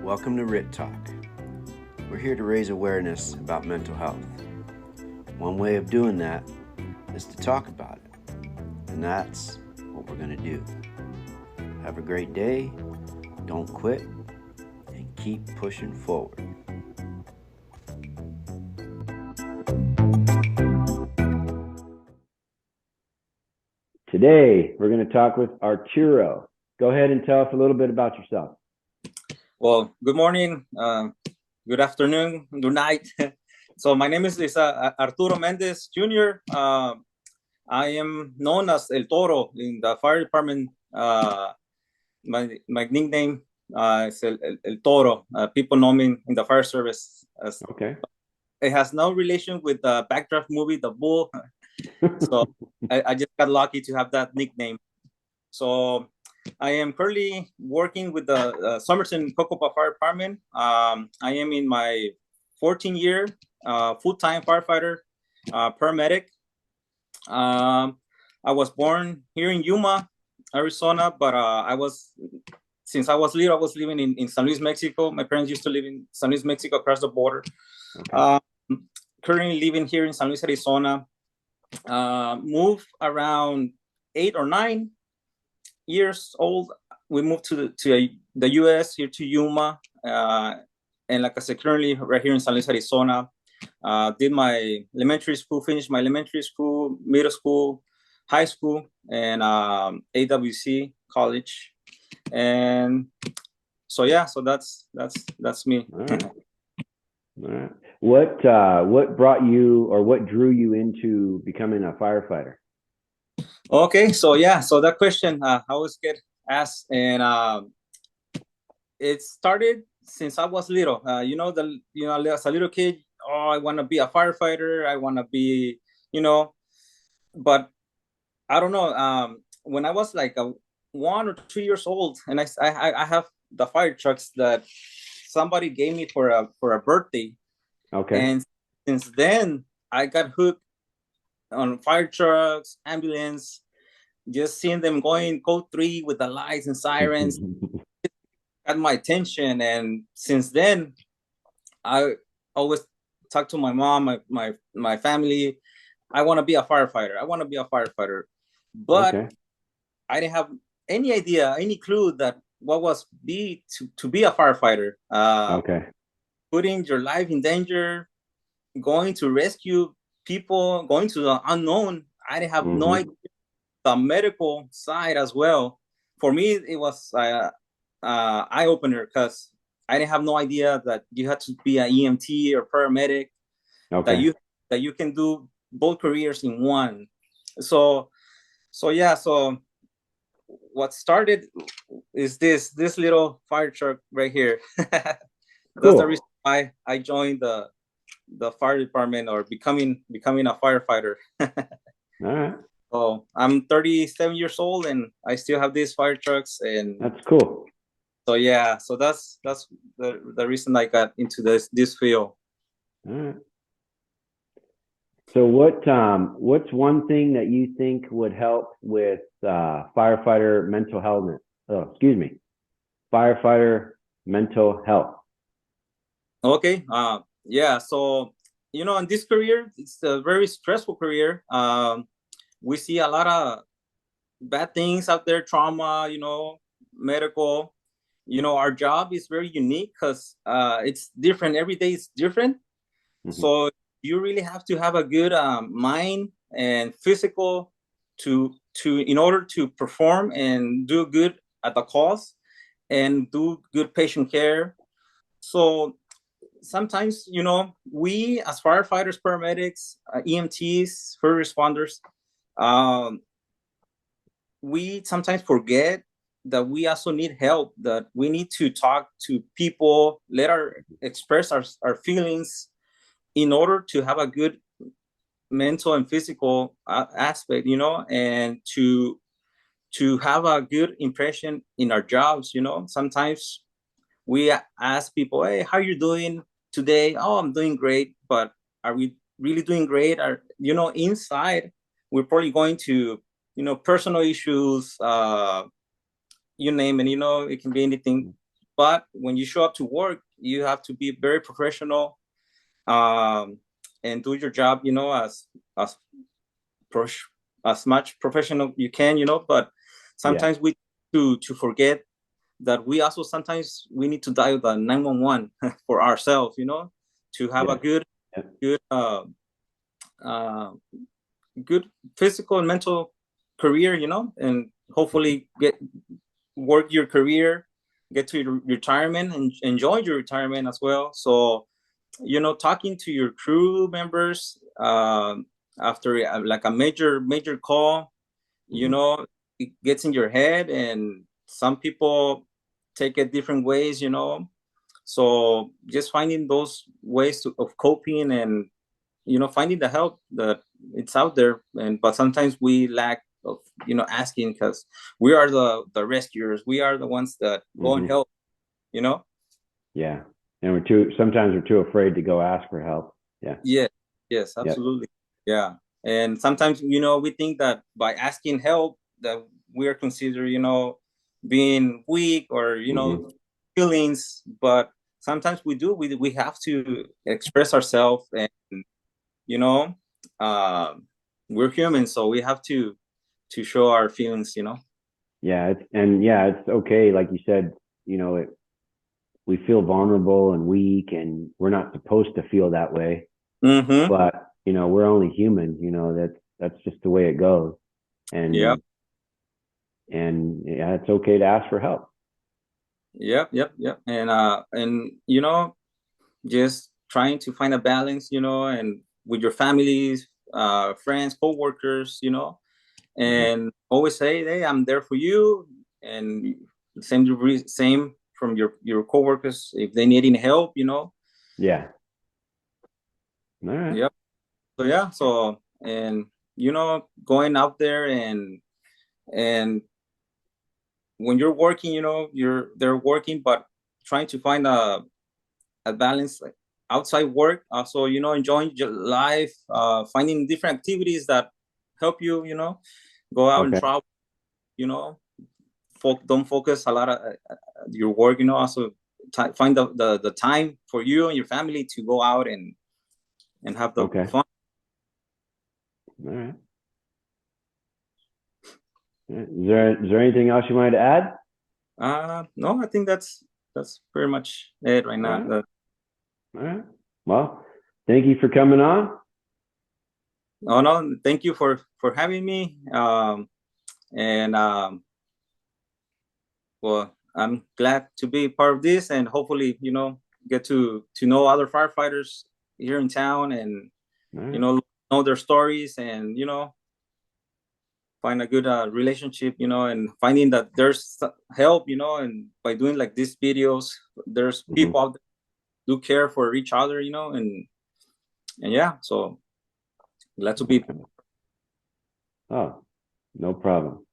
Welcome to RIT Talk. We're here to raise awareness about mental health. One way of doing that is to talk about it, and that's what we're going to do. Have a great day, don't quit, and keep pushing forward. Today, we're going to talk with Arturo. Go ahead and tell us a little bit about yourself. Well, good morning, good afternoon, good night. So my name is Arturo Mendez Jr. I am known as El Toro in the fire department. My nickname is El Toro. People know me in the fire service as. Okay. It has no relation with the Backdraft movie, The Bull. So I just got lucky to have that nickname. So I am currently working with the Somerton Cocopa Fire Department. I am in my 14th year, full-time firefighter, paramedic. I was born here in Yuma, Arizona, but since I was little, I was living in San Luis, Mexico. My parents used to live in San Luis, Mexico, across the border. Okay. Currently living here in San Luis, Arizona. Moved around 8 or 9 years old. We moved to the U.S. here to Yuma, and like I said, currently right here in San Luis, Arizona. Did my elementary school, finished my elementary school, middle school, high school, and AWC college, and so yeah, so that's me. All right. All right. What brought you, or what drew you into becoming a firefighter? Okay, so yeah, so that question I always get asked, and it started since I was little. As a little kid, I want to be a firefighter. I want to be, but I don't know. When I was like 1 or 2 years old, and I have the fire trucks that somebody gave me for a birthday. Okay. And since then, I got hooked on fire trucks, ambulance, just seeing them going code 3 with the lights and sirens got my attention. And since then, I always talk to my mom, my family. I want to be a firefighter. I want to be a firefighter. But okay. I didn't have any idea, any clue that what was to be a firefighter. Okay. Putting your life in danger, going to rescue people, going to the unknown. I didn't have no idea the medical side as well. For me, it was eye-opener because I didn't have no idea that you had to be an EMT or paramedic. Okay. That you can do both careers in one. So yeah. So what started is this little fire truck right here. That's the reason why I joined the fire department, or becoming a firefighter. All right. So I'm 37 years old, and I still have these fire trucks, and that's cool. So yeah, so that's the reason I got into this field. All right. So what's one thing that you think would help with firefighter mental health? Firefighter mental health. Okay. Yeah. So in this career, it's a very stressful career. We see a lot of bad things out there, trauma, medical. Our job is very unique because it's different. Every day is different. So you really have to have a good mind and physical in order to perform and do good at the cause and do good patient care. So sometimes, we as firefighters, paramedics, EMTs, first responders, we sometimes forget that we also need help, that we need to talk to people, express our feelings in order to have a good mental and physical aspect, and to have a good impression in our jobs. Sometimes we ask people, hey, how are you doing today? Oh, I'm doing great. But are we really doing great? Inside, we're probably going to, personal issues, you name it, it can be anything. but when you show up to work, you have to be very professional, and do your job, as as much professional you can, but sometimes we to forget that we also sometimes we need to dial the 911 for ourselves, to have a good uh, good physical and mental career, and hopefully work your career, get to your retirement and enjoy your retirement as well. So, talking to your crew members after like a major call, it gets in your head, and some people take it different ways, so just finding those ways of coping, and finding the help that it's out there. But sometimes we lack of asking, because we are the rescuers, we are the ones that go and help. Yeah, and sometimes we're too afraid to go ask for help. Yes, absolutely. Yeah. And sometimes we think that by asking help that we are considered being weak or feelings, but sometimes we have to express ourselves, and we're human, so we have to show our feelings. It's okay, like you said, we feel vulnerable and weak, and we're not supposed to feel that way. But we're only human. That's just the way it goes. And it's okay to ask for help. Yep. And just trying to find a balance, and with your families, friends, co-workers, and always say, hey, I'm there for you. And same from your co-workers if they need any help. Yeah. All right. Yep. So and going out there, and when you're working, they're working, but trying to find a balance, like outside work, also enjoying your life, finding different activities that help you, go out and travel, don't focus a lot of your work, also find the time for you and your family to go out and have the fun. All right. Is there anything else you wanted to add? No, I think that's pretty much it right now. All right. Well, thank you for coming on. Oh no, thank you for having me. Well, I'm glad to be part of this, and hopefully, get to know other firefighters here in town, and know their stories, and find a good relationship, and finding that there's help, and by doing like these videos, there's people out there who do care for each other, and yeah, so glad to be. Oh, no problem.